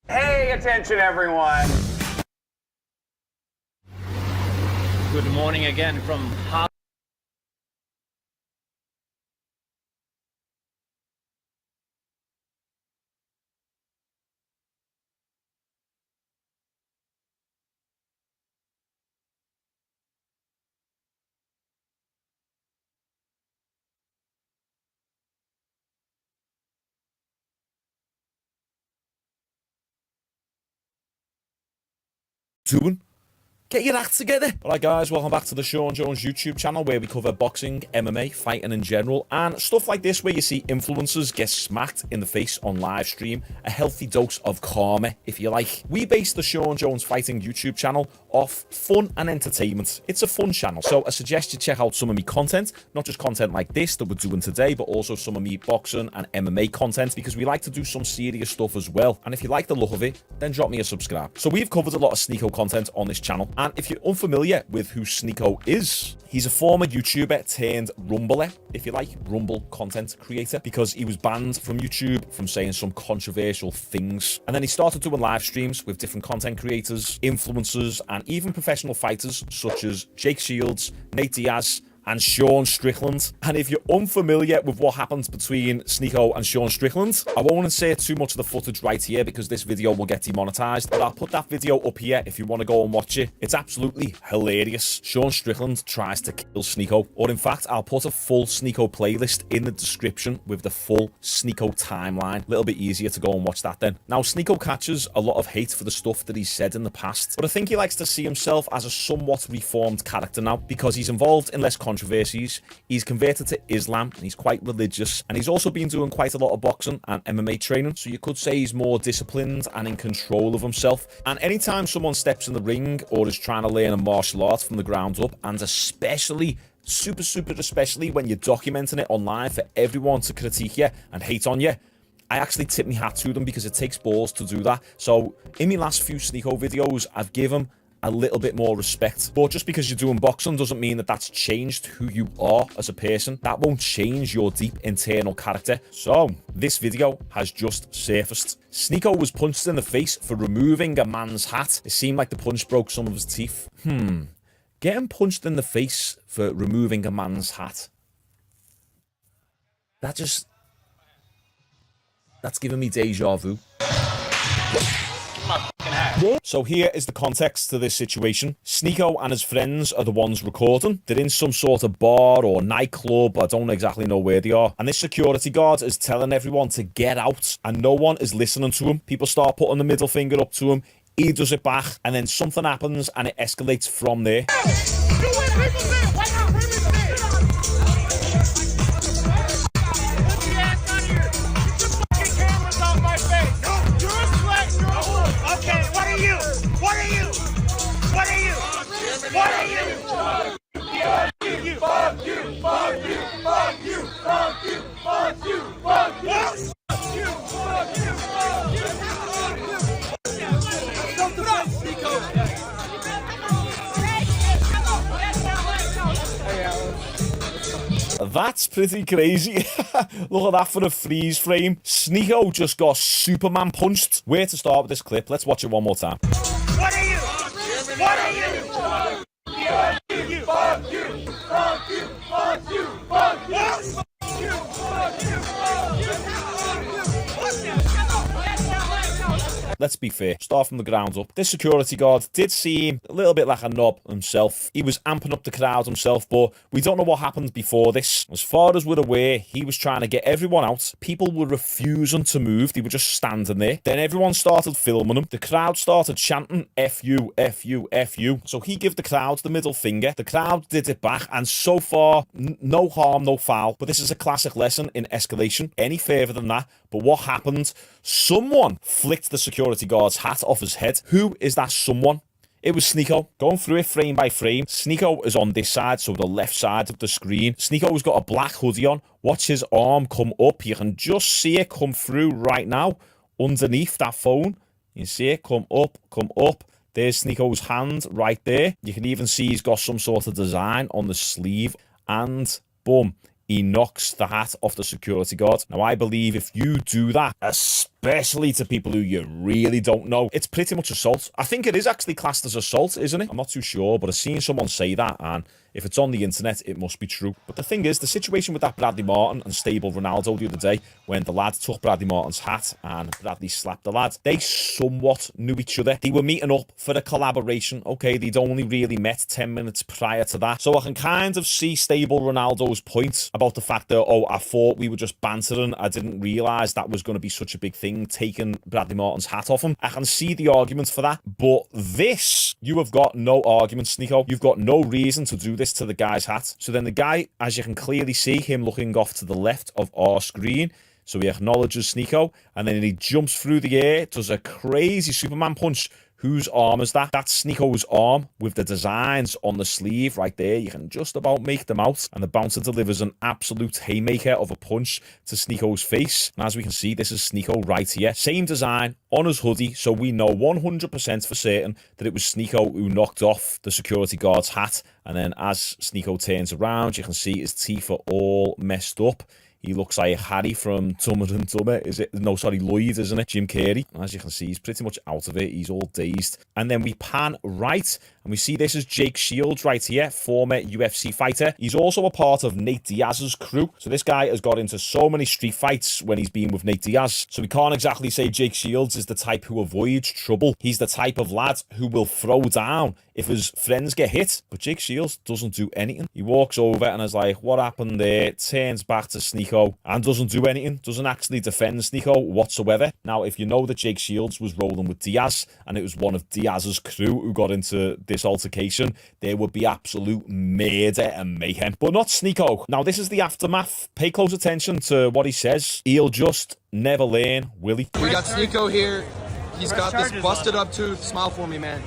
Hey, attention everyone. Good morning again from Doing? Get your act together. Alright guys, welcome back to the Sean Jones YouTube channel where we cover boxing, MMA, fighting in general, and stuff like this where you see influencers get smacked in the face on live stream. A healthy dose of karma, if you like. We base the Sean Jones Fighting YouTube channel off fun and entertainment. It's a fun channel, so I suggest you check out some of me content, not just content like this that we're doing today, but also some of me boxing and MMA content, because we like to do some serious stuff as well. And if you like the look of it, then drop me a subscribe. So we've covered a lot of Sneeko content on this channel, and if you're unfamiliar with who Sneeko is, he's a former YouTuber turned Rumbler, if you like, Rumble content creator, because he was banned from YouTube from saying some controversial things. And then he started doing live streams with different content creators, influencers, and even professional fighters such as Jake Shields, Nate Diaz, and Sean Strickland. And if you're unfamiliar with what happens between Sneeko and Sean Strickland, I won't insert too much of the footage right here because this video will get demonetized, but I'll put that video up here if you want to go and watch it. It's absolutely hilarious. Sean Strickland tries to kill Sneeko, or in fact, I'll put a full Sneeko playlist in the description with the full Sneeko timeline. A little bit easier to go and watch that then. Now, Sneeko catches a lot of hate for the stuff that he's said in the past, but I think he likes to see himself as a somewhat reformed character now because he's involved in less controversies. He's converted to Islam and he's quite religious, and he's also been doing quite a lot of boxing and MMA training, so you could say he's more disciplined and in control of himself. And anytime someone steps in the ring or is trying to learn a martial art from the ground up, and especially super especially when you're documenting it online for everyone to critique you and hate on you, I actually tip my hat to them because it takes balls to do that. So in my last few Sneeko videos, I've given a little bit more respect. But just because you're doing boxing doesn't mean that that's changed who you are as a person. That won't change your deep internal character. So this video has just surfaced. Sneeko was punched in the face for removing a man's hat. It seemed like the punch broke some of his teeth. Getting punched in the face for removing a man's hat, that's giving me deja vu. So here is the context to this situation. Sneeko and his friends are the ones recording. They're in some sort of bar or nightclub. I don't exactly know where they are. And this security guard is telling everyone to get out, and no one is listening to him. People start putting the middle finger up to him. He does it back, and then something happens and it escalates from there. That's pretty crazy. Look at that for a freeze frame. Sneeko just got Superman punched. Where to start with this clip? Let's watch it one more time. What are you? What are you? Fuck you! Fuck you! Fuck you! Fuck you! Fuck you! Fuck you! Fuck you! Let's be fair, start from the ground up. This security guard did seem a little bit like a knob himself. He was amping up the crowd himself, but we don't know what happened before this. As far as we're aware, he was trying to get everyone out. People were refusing to move. They were just standing there. Then everyone started filming him. The crowd started chanting, F you, F you, F you. So he gave the crowd the middle finger. The crowd did it back, and so far, no harm, no foul. But this is a classic lesson in escalation. Any further than that. But what happened? Someone flicked the security guard's hat off his head. Who is that someone? It was Sneeko. Going through it frame by frame, Sneeko is on this side, so the left side of the screen. Sneeko's got a black hoodie on. Watch his arm come up. You can just see it come through right now underneath that phone. You can see it come up, come up. There's Sneeko's hand right there. You can even see he's got some sort of design on the sleeve, and boom, he knocks the hat off the security guard. Now, I believe if you do that, especially especially to people who you really don't know. It's pretty much assault. I think it is actually classed as assault, isn't it? I'm not too sure, but I've seen someone say that, and if it's on the internet, it must be true. But the thing is, the situation with that Bradley Martin and Stable Ronaldo the other day, when the lad took Bradley Martin's hat and Bradley slapped the lad, they somewhat knew each other. They were meeting up for a collaboration. Okay, they'd only really met 10 minutes prior to that. So I can kind of see Stable Ronaldo's point about the fact that, oh, I thought we were just bantering. I didn't realise that was going to be such a big thing, taking Bradley Martin's hat off him. I can see the argument for that. But this, you have got no argument, Sneeko. You've got no reason to do this to the guy's hat. So then the guy, as you can clearly see him looking off to the left of our screen, so he acknowledges Sneeko, and then he jumps through the air, does a crazy Superman punch. Whose arm is that? That's Sneeko's arm with the designs on the sleeve right there. You can just about make them out. And the bouncer delivers an absolute haymaker of a punch to Sneeko's face. And as we can see, this is Sneeko right here. Same design on his hoodie, so we know 100% for certain that it was Sneeko who knocked off the security guard's hat. And then as Sneeko turns around, you can see his teeth are all messed up. He looks like Harry from Dumber and Dumber. Is it? No, sorry, Lloyd, isn't it? Jim Carrey. As you can see, he's pretty much out of it. He's all dazed. And then we pan right, and we see this is Jake Shields right here, former UFC fighter. He's also a part of Nate Diaz's crew. So this guy has got into so many street fights when he's been with Nate Diaz. So we can't exactly say Jake Shields is the type who avoids trouble. He's the type of lad who will throw down if his friends get hit. But Jake Shields doesn't do anything. He walks over and is like, what happened there? Turns back to Sneeko and doesn't do anything. Doesn't actually defend Sneeko whatsoever. Now, if you know that Jake Shields was rolling with Diaz and it was one of Diaz's crew who got into this altercation, there would be absolute murder and mayhem. But not Sneeko. Now, this is the aftermath. Pay close attention to what he says. He'll just never learn, will he? We got Sneeko here. He's got this busted up tooth. Smile for me, man.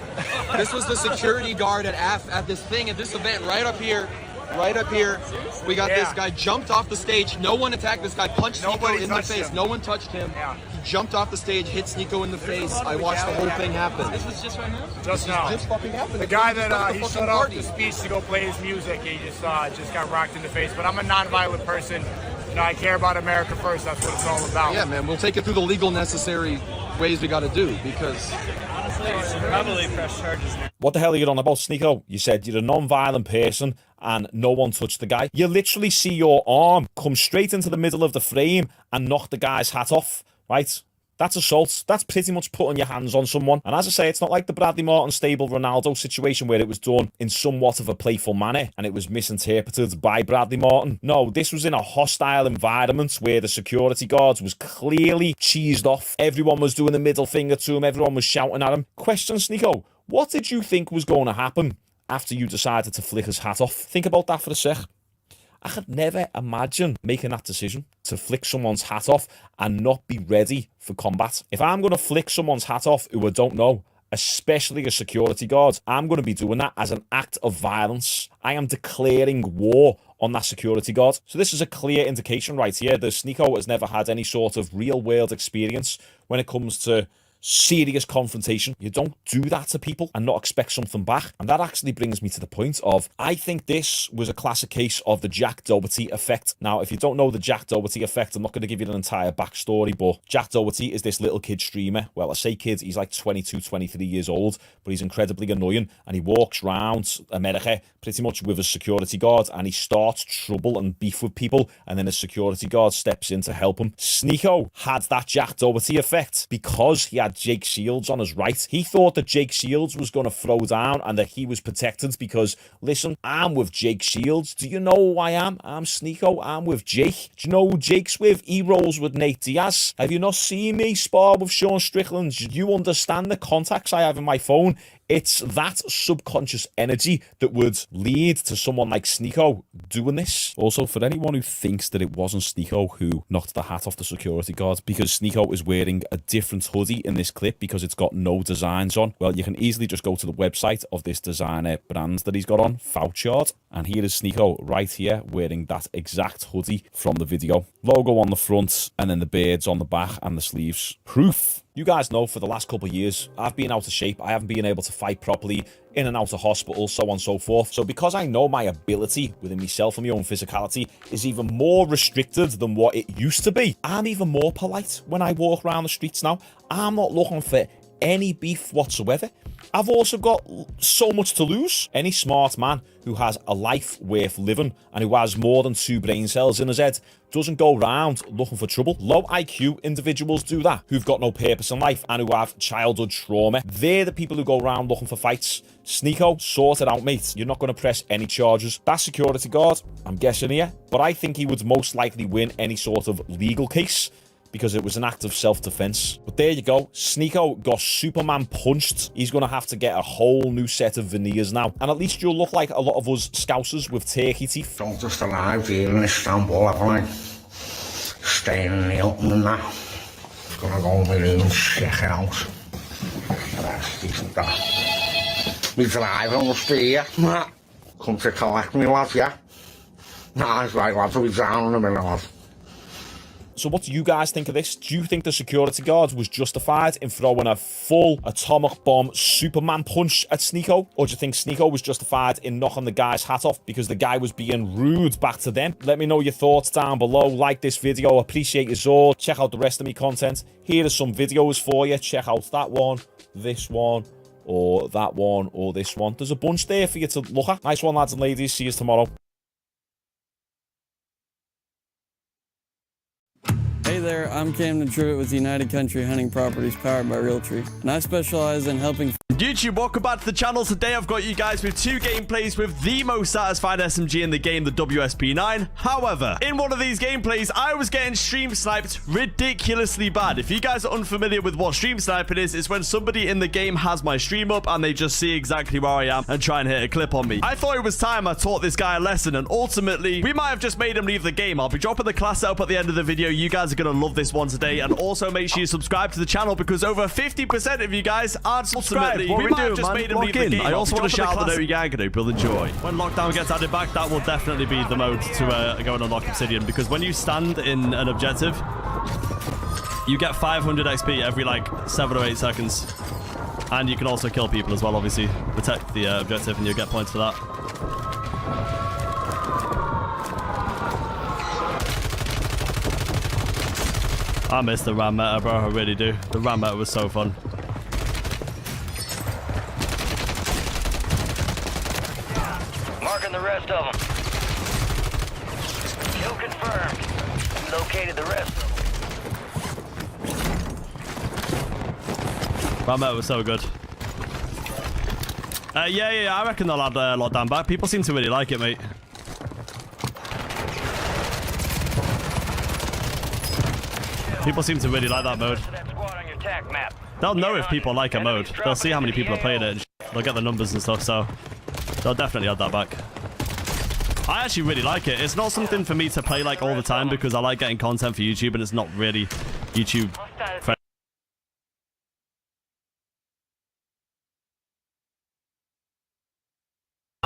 This was the security guard at this thing, at this event right up here. Right up here. We got this guy jumped off the stage. No one attacked this guy. Punched Sneeko in the face. No one touched him. He jumped off the stage, hit Sneeko in the face. I watched the whole thing happen. This was just right now? Just now. Just fucking happened. The guy that he shut off the speech to go play his music, he just got rocked in the face. But I'm a non-violent person. You know, I care about America first. That's what it's all about. Yeah, man. We'll take it through the legal necessary ways we got to do, because honestly, you should probably press charges now. What the hell are you on about, Sneeko? You said you're a non-violent person and no one touched the guy. You literally see your arm come straight into the middle of the frame and knock the guy's hat off, right? That's assault. That's pretty much putting your hands on someone. And as I say, it's not like the Bradley Martin Stable Ronaldo situation where it was done in somewhat of a playful manner and it was misinterpreted by Bradley Martin. No, this was in a hostile environment where the security guards was clearly cheesed off. Everyone was doing the middle finger to him. Everyone was shouting at him. Question, Sneeko, what did you think was going to happen after you decided to flick his hat off? Think about that for a sec. I could never imagine making that decision to flick someone's hat off and not be ready for combat. If I'm going to flick someone's hat off who I don't know, especially a security guard, I'm going to be doing that as an act of violence. I am declaring war on that security guard. So this is a clear indication right here that Sneeko has never had any sort of real world experience when it comes to serious confrontation. You don't do that to people and not expect something back. And that actually brings me to the point of, I think this was a classic case of the Jack Doherty effect. Now, if you don't know the Jack Doherty effect, I'm not going to give you an entire backstory, but Jack Doherty is this little kid streamer. Well, I say kid, he's like 22, 23 years old, but he's incredibly annoying, and he walks around America pretty much with a security guard, and he starts trouble and beef with people, and then a security guard steps in to help him. Sneeko had that Jack Doherty effect because he had Jake Shields on his right. He thought that Jake Shields was going to throw down and that he was protected because, listen, I'm with Jake Shields. Do you know who I am? I'm Sneeko. I'm with Jake. Do you know who Jake's with? He rolls with Nate Diaz. Have you not seen me spar with Sean Strickland? Do you understand the contacts I have in my phone? It's that subconscious energy that would lead to someone like Sneeko doing this. Also, for anyone who thinks that it wasn't Sneeko who knocked the hat off the security guard, because Sneeko is wearing a different hoodie in this clip because it's got no designs on, well, you can easily just go to the website of this designer brand that he's got on, Fouchard, and here is Sneeko right here wearing that exact hoodie from the video. Logo on the front and then the birds on the back and the sleeves. Proof You guys know for the last couple of years, I've been out of shape. I haven't been able to fight properly, in and out of hospital, so on and so forth. So because I know my ability within myself and my own physicality is even more restricted than what it used to be, I'm even more polite when I walk around the streets now. I'm not looking for any beef whatsoever. I've also got so much to lose. Any smart man who has a life worth living and who has more than 2 brain cells in his head doesn't go around looking for trouble. Low IQ individuals do that, who've got no purpose in life and who have childhood trauma. They're the people who go around looking for fights. Sneeko, sort it out, mate. You're not going to press any charges. That security guard, I'm guessing here, but I think he would most likely win any sort of legal case, because it was an act of self-defense. But there you go. Sneeko got Superman punched. He's going to have to get a whole new set of veneers now. And at least you'll look like a lot of us Scousers with turkey teeth. I'm just alive here in Istanbul, haven't I? Staying in the open and that. Just gonna go in my room and check it out. That's decent, that. He's alive, I must be here. Come to collect me, lads, yeah? Nah, it's right, lads, I'll be down in a minute, lads. So what do you guys think of this? Do you think the security guard was justified in throwing a full atomic bomb Superman punch at Sneeko? Or do you think Sneeko was justified in knocking the guy's hat off because the guy was being rude back to them? Let me know your thoughts down below. Like this video. Appreciate you all. Check out the rest of my content. Here are some videos for you. Check out that one, this one, or that one, or this one. There's a bunch there for you to look at. Nice one, lads and ladies. See you tomorrow. Hey there, I'm Camden Truitt with United Country Hunting Properties powered by Realtree, and I specialize in helping YouTube, welcome back to the channel. Today I've got you guys with 2 gameplays with the most satisfied SMG in the game, the WSP9. However, in one of these gameplays, I was getting stream sniped ridiculously bad. If you guys are unfamiliar with what stream sniping is, it's when somebody in the game has my stream up and they just see exactly where I am and try and hit a clip on me. I thought it was time I taught this guy a lesson, and ultimately, we might have just made him leave the game. I'll be dropping the class setup at the end of the video. You guys are going to love this one today, and also make sure you subscribe to the channel because over 50% of you guys aren't subscribed. We might have just made him leave the game. I also want to shout out the note you gang group. You'll enjoy. When lockdown gets added back, that will definitely be the mode to go and unlock Obsidian, because when you stand in an objective, you get 500 XP every like 7 or 8 seconds, and you can also kill people as well. Obviously, protect the objective, and you'll get points for that. I miss the ram meta, bro. I really do. The ram meta was so fun. Marking the rest of them. Kill confirmed. Located the rest of them. Ram meta was so good. Yeah, I reckon they'll add lockdown back. People seem to really like it, mate. People seem to really like that mode. They'll know if people like a mode. They'll see how many people are playing it. They'll get the numbers and stuff, so they'll definitely add that back. I actually really like it. It's not something for me to play like all the time because I like getting content for YouTube, and it's not really YouTube friendly.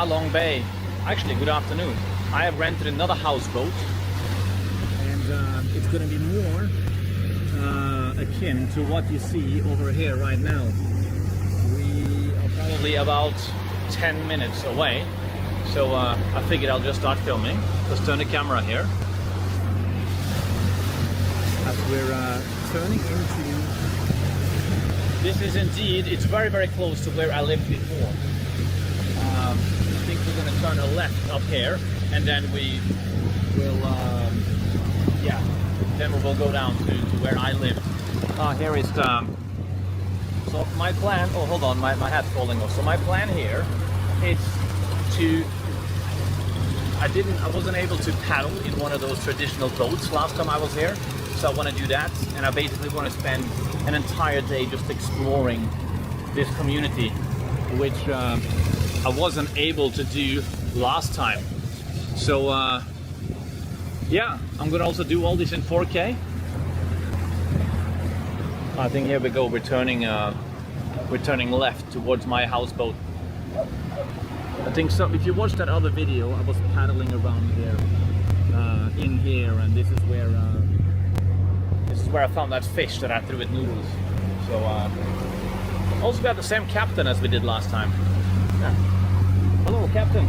Long Bay. Actually, good afternoon. I have rented another houseboat, and it's going to be more akin to what you see over here right now. We are probably about 10 minutes away, so I figured I'll just start filming. Let's turn the camera here. As we're turning into... This is indeed, it's very, very close to where I lived before. I think we're going to turn a left up here, and then we will, yeah, then we will go down to where I live. Here is the, so my plan, oh hold on, my hat's falling off. So my plan here is to, I wasn't able to paddle in one of those traditional boats last time I was here, so I want to do that, and I basically want to spend an entire day just exploring this community, which I wasn't able to do last time. So yeah, I'm gonna also do all this in 4K. I think here we go. We're turning left towards my houseboat. I think so. If you watched that other video, I was paddling around here, in here, and this is where I found that fish that I threw with noodles. So also got the same captain as we did last time. Yeah. Hello, captain.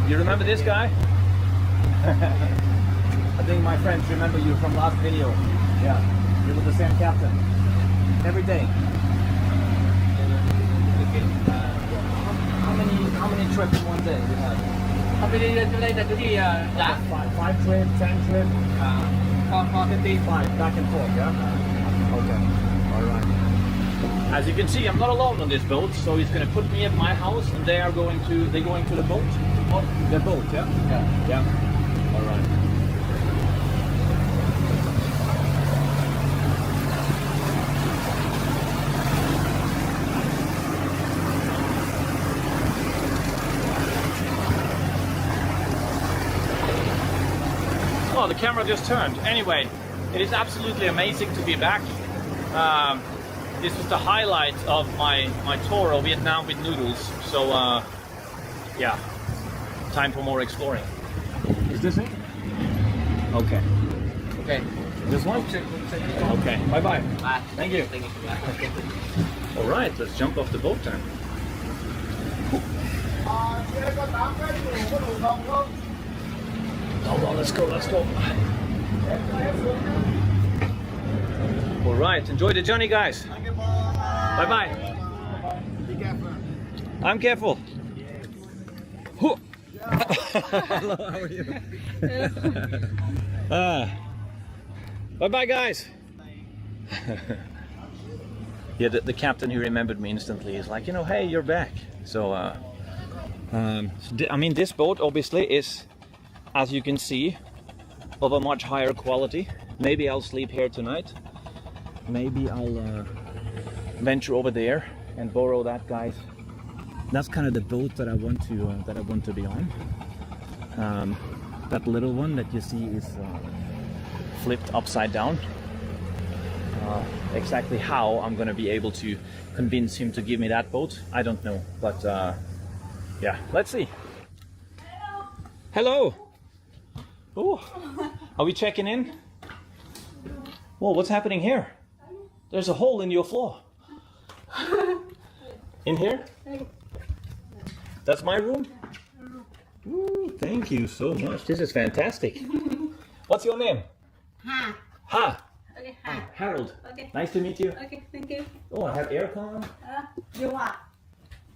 You remember this guy? I think my friends remember you from last video. Yeah, you were the same captain. Every day. How many trips in one day you have? Hôm nay lên đây là cái gì giá? Five trips, 10 trips. Con cái gì? Five, back and forth, yeah? Okay, alright. As you can see, I'm not alone on this boat, so he's going to put me at my house and they're going to the boat? Oh, the boat, yeah? Yeah. Alright. Oh, the camera just turned. Anyway, it is absolutely amazing to be back. This was the highlight of my tour of Vietnam with noodles. So, yeah, time for more exploring. Is this it? Okay. Okay. This one? Okay. Bye-bye. Bye. Thank you. Thank you. All right, let's jump off the boat then. Hold on, let's go. All right, enjoy the journey, guys. Bye-bye. Be careful. I'm careful. Hello, how are you? Bye-bye, guys. Yeah, the captain who remembered me instantly is like, hey, you're back. So, I mean, this boat obviously is, as you can see, of a much higher quality. Maybe I'll sleep here tonight. Maybe I'll venture over there and borrow that guy's. That's kind of the boat that I want to be on. That little one that you see is flipped upside down. Exactly how I'm gonna be able to convince him to give me that boat, I don't know. But yeah, let's see. Hello. Oh, are we checking in? Whoa, what's happening here? There's a hole in your floor. In here? That's my room? Ooh, thank you so much. This is fantastic. What's your name? Ha. Ha. Okay, ha. Harold. Okay. Nice to meet you. Okay, thank you. Oh, I have aircon. Điều hòa.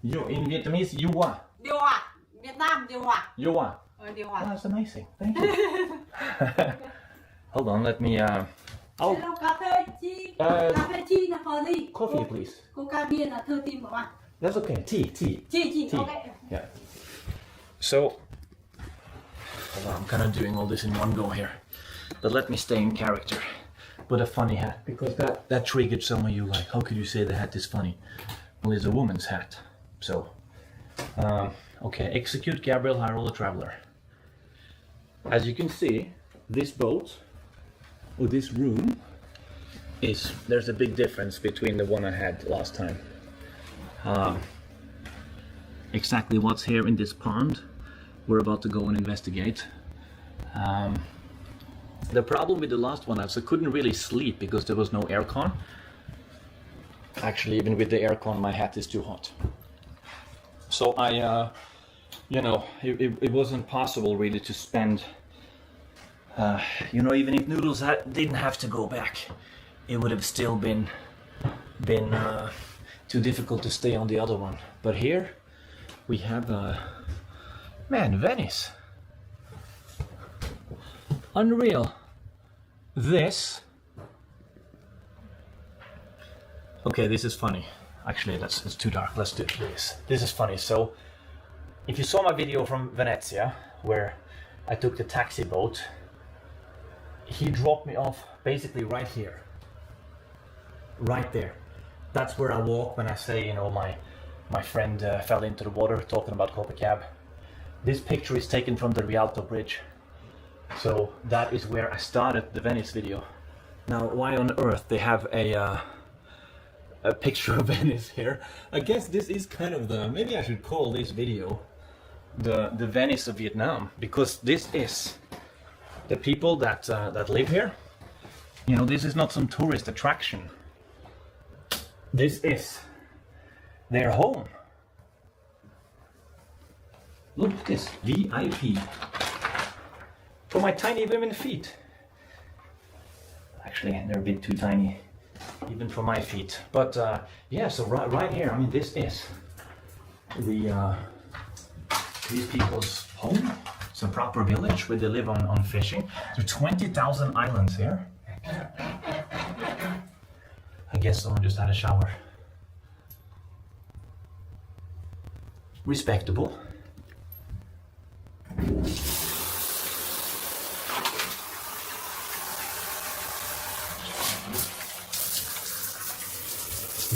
You in Vietnamese, you what? Điều hòa. Việt Nam điều hòa. You what? Điều Oh, hòa. that's amazing. Thank you. Hold on, let me. Oh, Hello, cà phê chi. Cà phê chi là phở gì? coffee, please. Coca bia là 13 của bạn. That's okay. Tea. Chi. Tea. Okay. Yeah. So, hold on, I'm kind of doing all this in one go here. But let me stay in character with a funny hat, because that triggered some of you, like, how could you say the hat is funny? Well, it's a woman's hat. So, okay, execute Gabriel Harold the Traveler. As you can see, this boat, or this room, there's a big difference between the one I had last time. Exactly what's here in this pond, we're about to go and investigate. The problem with the last one is I couldn't really sleep because there was no aircon. Actually, even with the aircon, my hat is too hot. So I, it wasn't possible really to spend, even if Noodles didn't have to go back, it would have still been too difficult to stay on the other one. But here we have, Venice. Unreal. This. Okay, this is funny. Actually, it's too dark. Let's do this. This is funny. So, if you saw my video from Venezia, where I took the taxi boat, he dropped me off basically right here. Right there. That's where I walk when I say, my friend fell into the water talking about Copacab. This picture is taken from the Rialto Bridge. So that is where I started the Venice video. Now, why on earth they have a picture of Venice here? I guess this is kind of maybe I should call this video the Venice of Vietnam, because this is the people that live here. You know, this is not some tourist attraction. This is their home. Look at this, VIP. For my tiny women feet. Actually, they're a bit too tiny, even for my feet. But yeah, so right here, I mean, this is these people's home. It's a proper village where they live on fishing. There are 20,000 islands here. I guess someone just had a shower. Respectable.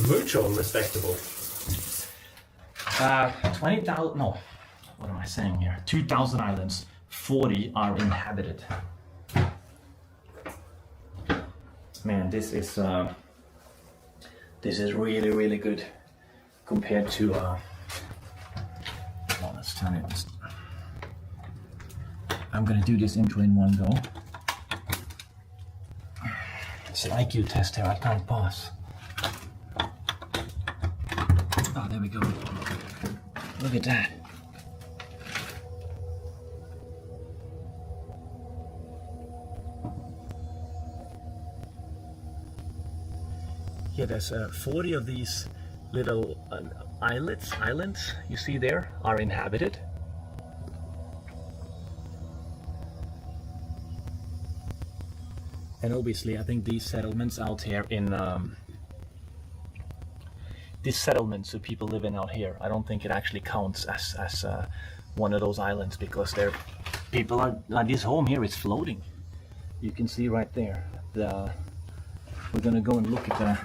Mucho respectable. 20,000, no, what am I saying here? 2,000 islands, 40 are inhabited. Man, this is really, really good compared to, well, let's turn it. I'm gonna do this intro in one go. It's an IQ test here, I can't pause. Oh, there we go. Look at that. Yeah, there's 40 of these little islands you see there are inhabited. And obviously, I think these settlements out here in these settlements that people live in out here, I don't think it actually counts as one of those islands, because they're people are this home here is floating. You can see right there. We're gonna go and look at the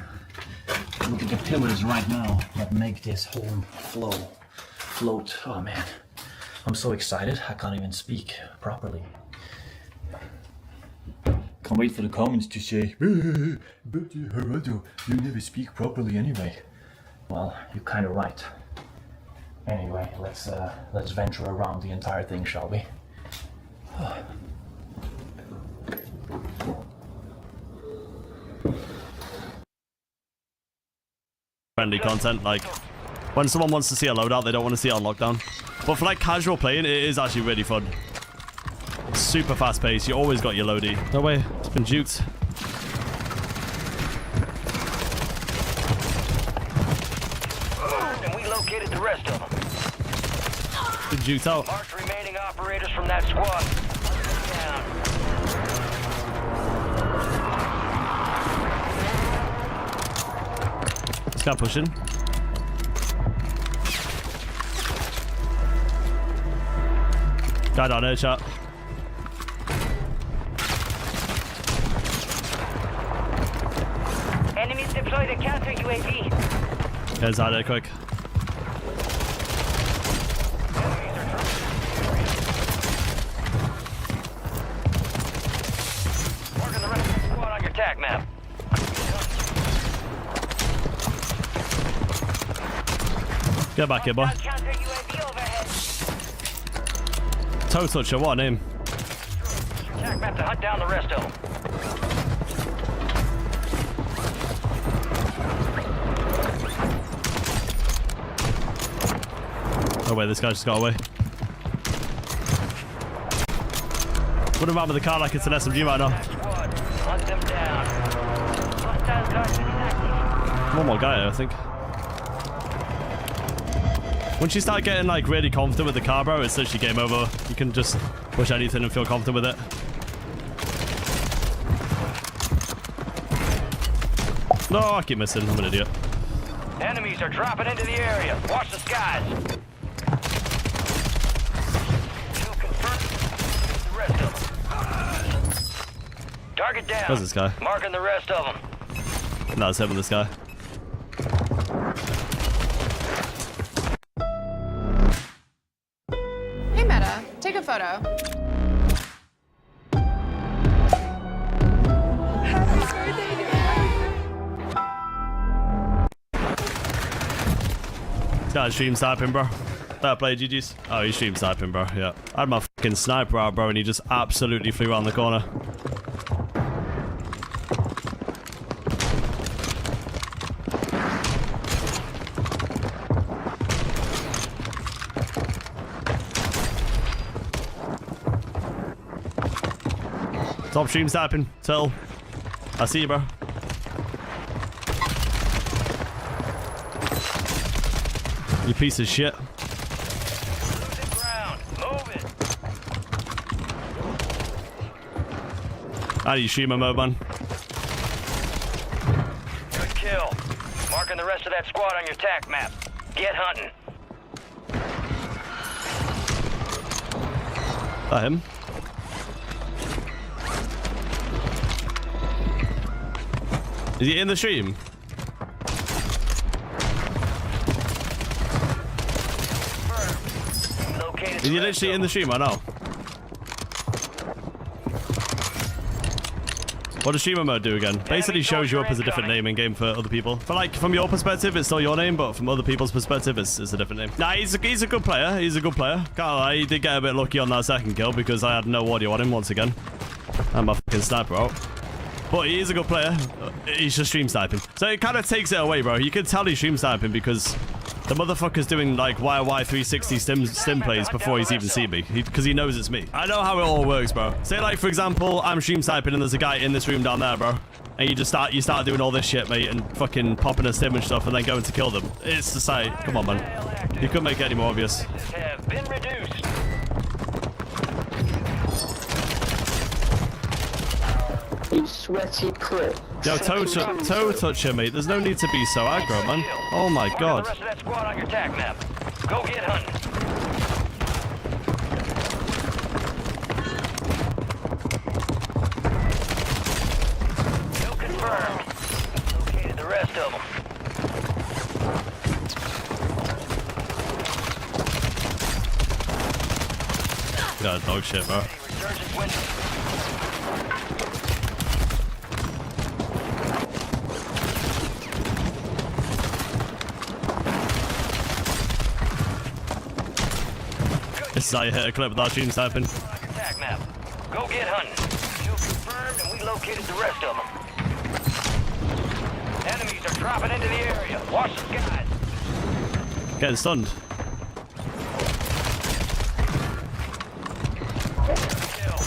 pillars right now that make this home float. Oh man, I'm so excited. I can't even speak properly. Can't wait for the comments to say, but Gerardo, you never speak properly anyway. Well, you're kind of right. Anyway, let's venture around the entire thing, shall we? Friendly content, like when someone wants to see a loadout, they don't want to see it on lockdown. But for like casual playing, it is actually really fun. Super fast paced. You always got your loadie. No way, it's been juked. And we located the rest of them. Been juked out. Mark remaining operators from that squad. Down. This guy pushing. Guy down here, chat. Enemies deployed a counter UAV. Guys out there quick. Marking the rest of the squad on your tac map. Get back here, boy. Counter UAV overhead. Toe toucher, what a name. Tac map to hunt down the rest of them. Oh wait, this guy just got away. Wouldn't remember the car like it's an SMG right now. Hunt them down. Hostile target active. One more guy here, I think. Once you start getting like really confident with the car, bro, it's literally game over. You can just push anything and feel confident with it. No, I keep missing. I'm an idiot. Enemies are dropping into the area. Watch the skies. Kill confirmed. The rest of them. Target down. Where's this guy? Marking the rest of them. No, it's him with this guy. Hey Meta, take a photo. This guy's stream sniping, bro. Fair play, GG's. Oh, he's stream sniping, bro. Yeah. I had my fucking sniper out, bro, and he just absolutely flew around the corner. Stop stream snapping. Till. I see you, bro. You piece of shit. How do you stream a mode, man? Good kill. Marking the rest of that squad on your TAC map. Get hunting. That him? Is he in the stream? Is he literally in the stream? I know. What does streamer mode do again? Basically shows you up as a different name in game for other people. But like from your perspective, it's still your name, but from other people's perspective, it's a different name. Nah, he's a good player. He's a good player. Can't lie, he did get a bit lucky on that second kill because I had no audio on him once again. And my fucking sniper out. But he is a good player. He's just stream sniping. So it kind of takes it away, bro. You can tell he's stream sniping because the motherfucker's doing like YY 360 stim plays before he's even seen me. Because he knows it's me. I know how it all works, bro. Say like, for example, I'm stream sniping and there's a guy in this room down there, bro. And you start doing all this shit, mate, and fucking popping a stim and stuff and then going to kill them. It's the site. Come on, man. You couldn't make it any more obvious. Have been reduced. You sweaty prick. Yo, toe toucher, mate. There's no need to be so aggro, man. Oh my god. The rest of that squad on your TAC map. Go get hunting. Kill confirmed. Located the rest of them. God, dog shit, bro. Resurgence window. This is how you hit a clip without stream sniping. TAC map. Go get hunting. Kill confirmed, and we located the rest of them. Enemies are dropping into the area. Watch the skies. Getting stunned. Kill.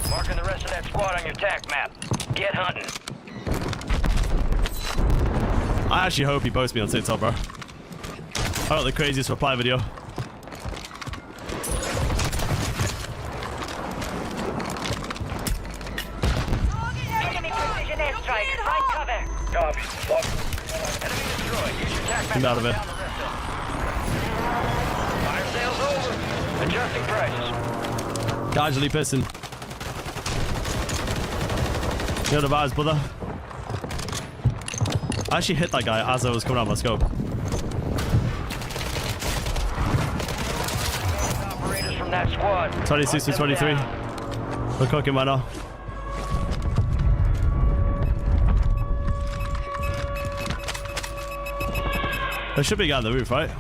Marking the rest of that squad on your TAC map. Get hunting. I actually hope he posts me on TikTok, bro. I got the craziest reply video. Get out of it. Fire sales over. Adjusting prices. Casually pissing. You know the vibes, brother. I actually hit that guy as I was coming out of my scope. Operators from that squad. 26 to 23. We're cooking right now. There should be a guy on the roof, right?